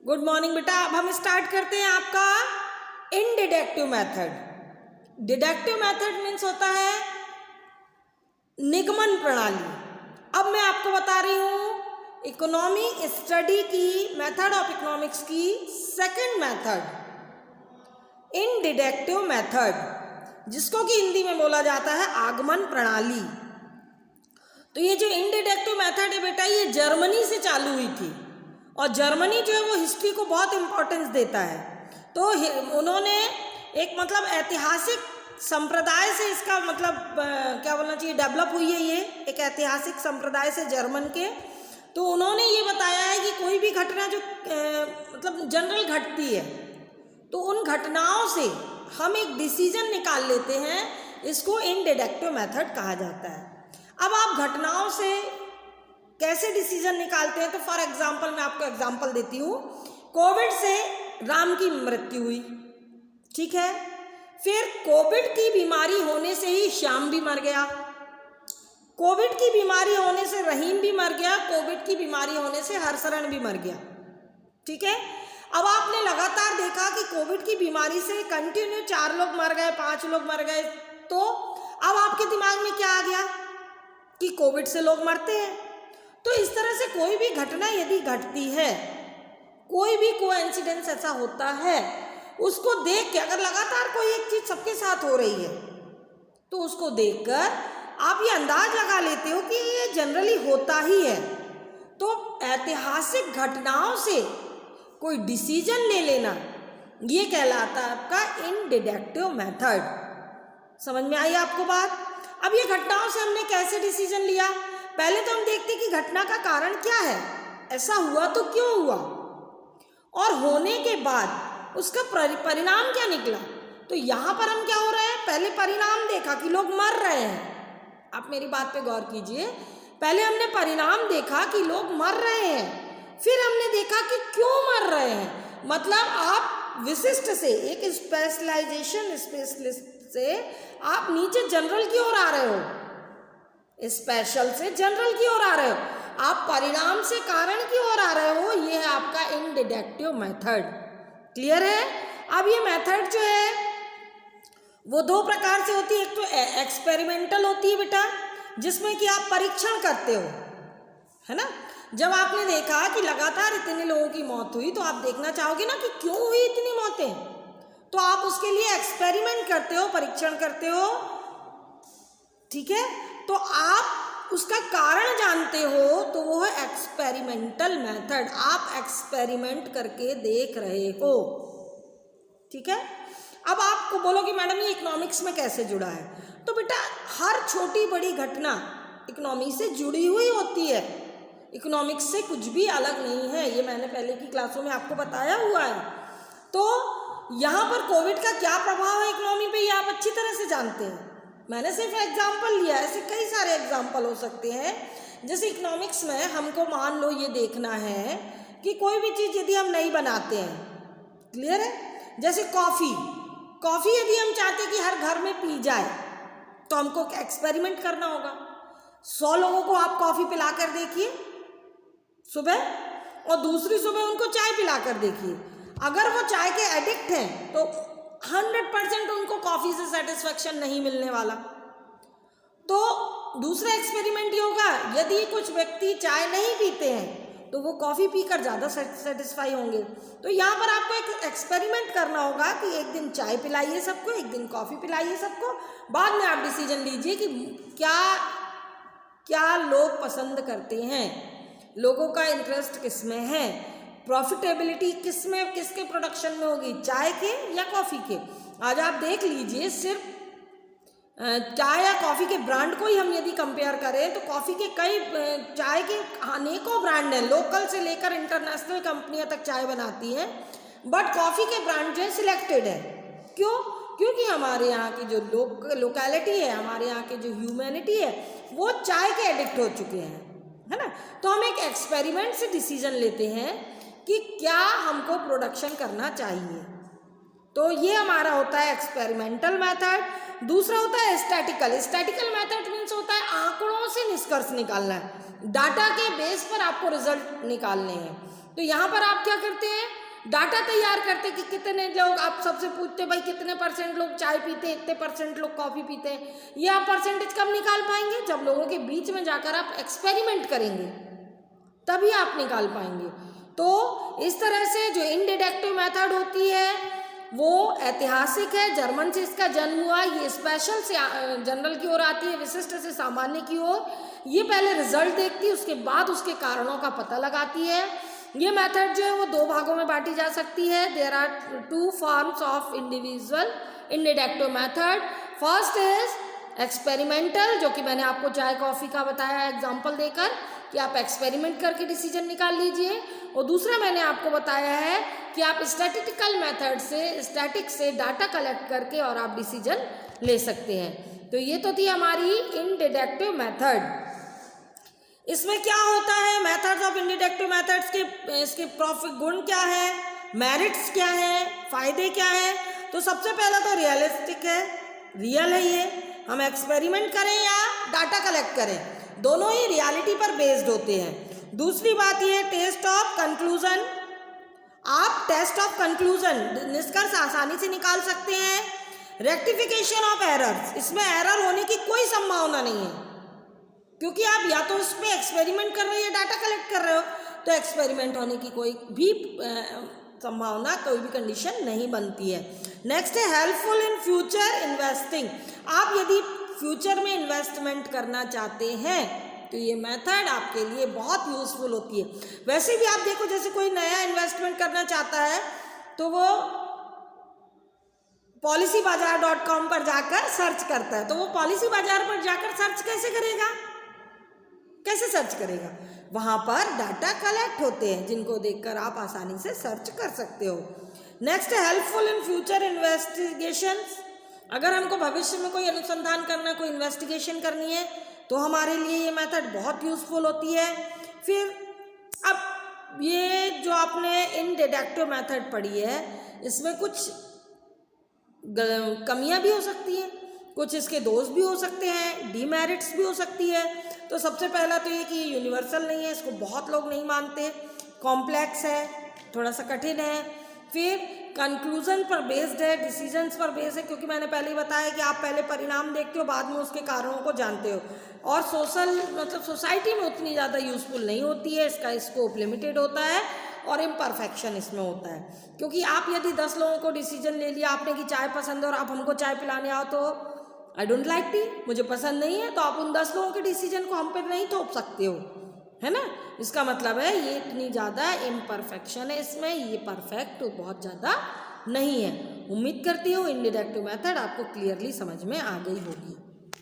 Good morning बेटा। अब हम स्टार्ट करते हैं आपका इनडिडक्टिव मेथड। डिडक्टिव मेथड मीन्स होता है निगमन प्रणाली। अब मैं आपको बता रही हूँ इकोनॉमी स्टडी की मेथड ऑफ इकोनॉमिक्स की सेकंड मेथड इनडिडक्टिव मेथड, जिसको कि हिंदी में बोला जाता है आगमन प्रणाली। तो ये जो इनडिडक्टिव मेथड है बेटा, ये जर्मनी से चालू हुई थी और जर्मनी जो है वो हिस्ट्री को बहुत इम्पोर्टेंस देता है। तो उन्होंने एक मतलब ऐतिहासिक संप्रदाय से इसका मतलब क्या बोलना चाहिए, डेवलप हुई है ये एक ऐतिहासिक संप्रदाय से जर्मन के। तो उन्होंने ये बताया है कि कोई भी घटना जो मतलब जनरल घटती है तो उन घटनाओं से हम एक डिसीजन निकाल लेते हैं, इसको इनडिडक्टिव मेथड कहा जाता है। अब आप घटनाओं से कैसे डिसीजन निकालते हैं, तो फॉर एग्जाम्पल मैं आपको एग्जाम्पल देती हूँ। कोविड से राम की मृत्यु हुई, ठीक है। फिर कोविड की बीमारी होने से ही श्याम भी मर गया, कोविड की बीमारी होने से रहीम भी मर गया, कोविड की बीमारी होने से हरशरण भी मर गया, ठीक है। अब आपने लगातार देखा कि कोविड की बीमारी से कंटिन्यू 4 लोग मर गए, 5 लोग मर गए, तो अब आपके दिमाग में क्या आ गया कि कोविड से लोग मरते हैं। तो इस तरह से कोई भी घटना यदि घटती है, कोई भी कोइंसिडेंस ऐसा होता है, उसको देख के अगर लगातार कोई एक चीज सबके साथ हो रही है तो उसको देखकर आप ये अंदाज लगा लेते हो कि ये जनरली होता ही है। तो ऐतिहासिक घटनाओं से कोई डिसीजन ले लेना, ये कहलाता है आपका इनडिडक्टिव मेथड। समझ में आई आपको बात? अब ये घटनाओं से हमने कैसे डिसीजन लिया, पहले तो हम देखते कि घटना का कारण क्या है, ऐसा हुआ तो क्यों हुआ, और होने के बाद उसका परिणाम क्या निकला। तो यहाँ पर हम क्या हो रहे हैं, पहले परिणाम देखा कि लोग मर रहे हैं। आप मेरी बात पे गौर कीजिए, पहले हमने परिणाम देखा कि लोग मर रहे हैं, फिर हमने देखा कि क्यों मर रहे हैं। मतलब आप विशिष्ट से एक स्पेशलाइजेशन स्पेशलिस्ट से आप नीचे जनरल की ओर आ रहे हो, स्पेशल से जनरल की ओर आ रहे हो, आप परिणाम से कारण की ओर आ रहे हो। ये है आपका इनडिडक्टिव मेथड। क्लियर है? अब ये मेथड जो है वो 2 प्रकार से होती है। एक तो एक्सपेरिमेंटल होती है बेटा, जिसमें कि आप परीक्षण करते हो, है ना। जब आपने देखा कि लगातार इतने लोगों की मौत हुई तो आप देखना चाहोगे ना कि क्यों हुई इतनी मौतें, तो आप उसके लिए एक्सपेरिमेंट करते हो, परीक्षण करते हो, ठीक है। तो आप उसका कारण जानते हो, तो वो है एक्सपेरिमेंटल मेथड। आप एक्सपेरिमेंट करके देख रहे हो, ठीक है। अब आपको बोलोगे मैडम ये इकोनॉमिक्स में कैसे जुड़ा है, तो बेटा हर छोटी बड़ी घटना इकोनॉमी से जुड़ी हुई होती है, इकोनॉमिक्स से कुछ भी अलग नहीं है, ये मैंने पहले की क्लासों में आपको बताया हुआ है। तो यहाँ पर कोविड का क्या प्रभाव है इकोनॉमी पे, ये आप अच्छी तरह से जानते हैं। मैंने सिर्फ एग्जाम्पल लिया, ऐसे कई सारे एग्जाम्पल हो सकते हैं। जैसे इकोनॉमिक्स में हमको मान लो ये देखना है कि कोई भी चीज़ यदि हम नहीं बनाते हैं, क्लियर है, जैसे कॉफ़ी यदि हम चाहते हैं कि हर घर में पी जाए तो हमको एक्सपेरिमेंट करना होगा। 100 लोगों को आप कॉफ़ी पिला कर देखिए सुबह, और दूसरी सुबह उनको चाय पिला कर देखिए। अगर वो चाय के एडिक्ट हैं तो 100% उनको कॉफ़ी से सेटिस्फैक्शन नहीं मिलने वाला। तो दूसरा एक्सपेरिमेंट ये होगा, यदि कुछ व्यक्ति चाय नहीं पीते हैं तो वो कॉफ़ी पीकर ज़्यादा सेटिस्फाई होंगे। तो यहाँ पर आपको एक एक्सपेरिमेंट करना होगा कि एक दिन चाय पिलाइए सबको, एक दिन कॉफ़ी पिलाइए सबको, बाद में आप डिसीजन लीजिए कि क्या क्या लोग पसंद करते हैं, लोगों का इंटरेस्ट किस में है, प्रॉफिटेबिलिटी किस में, किसके प्रोडक्शन में होगी, चाय के या कॉफ़ी के। आज आप देख लीजिए, सिर्फ चाय या कॉफ़ी के ब्रांड को ही हम यदि कंपेयर करें तो कॉफ़ी के कई, चाय के अनेकों ब्रांड हैं, लोकल से लेकर इंटरनेशनल कंपनियां तक चाय बनाती हैं, बट कॉफ़ी के ब्रांड जो है सिलेक्टेड है। क्यों? क्योंकि हमारे यहाँ की जो लोकेलिटी है, हमारे यहाँ की जो ह्यूमैनिटी है, वो चाय के एडिक्ट हो चुके हैं, है ना। तो हम एक एक्सपेरिमेंट से डिसीजन लेते हैं कि क्या हमको प्रोडक्शन करना चाहिए। तो ये हमारा होता है एक्सपेरिमेंटल मेथड। दूसरा होता है स्टैटिकल। स्टैटिकल मेथड मीन्स होता है आंकड़ों से निष्कर्ष निकालना है, डाटा के बेस पर आपको रिजल्ट निकालने हैं। तो यहाँ पर आप क्या करते हैं, डाटा तैयार करते कि कितने लोग, आप सबसे पूछते भाई कितने % लोग चाय पीते हैं, इतने % लोग कॉफ़ी पीते हैं। ये आप परसेंटेज कब निकाल पाएंगे, जब लोगों के बीच में जाकर आप एक्सपेरिमेंट करेंगे, तभी आप निकाल पाएंगे। तो इस तरह से जो इनडिडक्टिव मेथड होती है वो ऐतिहासिक है, जर्मन से इसका जन्म हुआ। ये स्पेशल से जनरल की ओर आती है, विशिष्ट से सामान्य की ओर। ये पहले रिजल्ट देखती है, उसके बाद उसके कारणों का पता लगाती है। ये मेथड जो है वो 2 भागों में बांटी जा सकती है। There are 2 forms of individual inductive method. First is experimental, जो कि मैंने आपको चाय कॉफ़ी का बताया एग्जाम्पल देकर कि आप एक्सपेरिमेंट करके डिसीजन निकाल लीजिए। और दूसरा मैंने आपको बताया है कि आप स्टैटिस्टिकल मेथड से, स्टैटिक से डाटा कलेक्ट करके और आप डिसीजन ले सकते हैं। तो ये तो थी हमारी इनडिडक्टिव मेथड। इसमें क्या होता है, मेथड्स ऑफ इनडिडक्टिव मेथड्स के इसके प्रॉफिट गुण क्या है, मेरिट्स क्या है, फायदे क्या है। तो सबसे पहला तो रियलिस्टिक है, रियल है। ये हम एक्सपेरिमेंट करें या डाटा कलेक्ट करें, दोनों ही रियलिटी पर बेस्ड होते हैं। दूसरी बात ये टेस्ट ऑफ कंक्लूजन, आप टेस्ट ऑफ कंक्लूजन, निष्कर्ष आसानी से निकाल सकते हैं। रेक्टिफिकेशन ऑफ एरर्स, इसमें एरर होने की कोई संभावना नहीं है, क्योंकि आप या तो इसमें एक्सपेरिमेंट कर रहे हो या डाटा कलेक्ट कर रहे हो, तो एक्सपेरिमेंट होने की कोई भी संभावना, कोई भी कंडीशन नहीं बनती है। नेक्स्ट है हेल्पफुल इन फ्यूचर इन्वेस्टिंग। आप यदि फ्यूचर में इन्वेस्टमेंट करना चाहते हैं तो ये मेथड आपके लिए बहुत यूजफुल होती है। वैसे भी आप देखो, जैसे कोई नया इन्वेस्टमेंट करना चाहता है तो वो policybazaar.com पर जाकर सर्च करता है। तो वो पॉलिसी बाजार पर जाकर सर्च कैसे करेगा, कैसे सर्च करेगा? वहाँ पर डाटा कलेक्ट होते हैं जिनको देखकर आप आसानी से सर्च कर सकते हो। नेक्स्ट है हेल्पफुल इन फ्यूचर इन्वेस्टिगेशंस। अगर हमको भविष्य में कोई अनुसंधान करना, कोई इन्वेस्टिगेशन करनी है तो हमारे लिए ये मेथड बहुत यूजफुल होती है। फिर अब ये जो आपने इनडिडक्टिव मेथड पढ़ी है, इसमें कुछ कमियां भी हो सकती हैं, कुछ इसके दोष भी हो सकते हैं, डीमेरिट्स भी हो सकती है। तो सबसे पहला तो ये कि यूनिवर्सल नहीं है, इसको बहुत लोग नहीं मानते, कॉम्प्लेक्स है, थोड़ा सा कठिन है। फिर कंक्लूजन पर बेस्ड है, डिसीजंस पर बेस्ड है, क्योंकि मैंने पहले ही बताया कि आप पहले परिणाम देखते हो, बाद में उसके कारणों को जानते हो। और सोसाइटी में उतनी ज़्यादा यूजफुल नहीं होती है, इसका स्कोप लिमिटेड होता है और इम्परफेक्शन इसमें होता है। क्योंकि आप यदि 10 लोगों को डिसीजन ले लिया आपने कि चाय पसंद है और आप हमको चाय पिलाने आओ तो आई डोंट लाइक टी, मुझे पसंद नहीं है, तो आप उन 10 लोगों के डिसीजन को हम पे नहीं थोप सकते हो, है ना। इसका मतलब है ये इतनी ज़्यादा इम्परफेक्शन है इसमें, ये परफेक्ट तो बहुत ज़्यादा नहीं है। उम्मीद करती हूँ इनडिडक्टिव मेथड आपको क्लियरली समझ में आ गई होगी।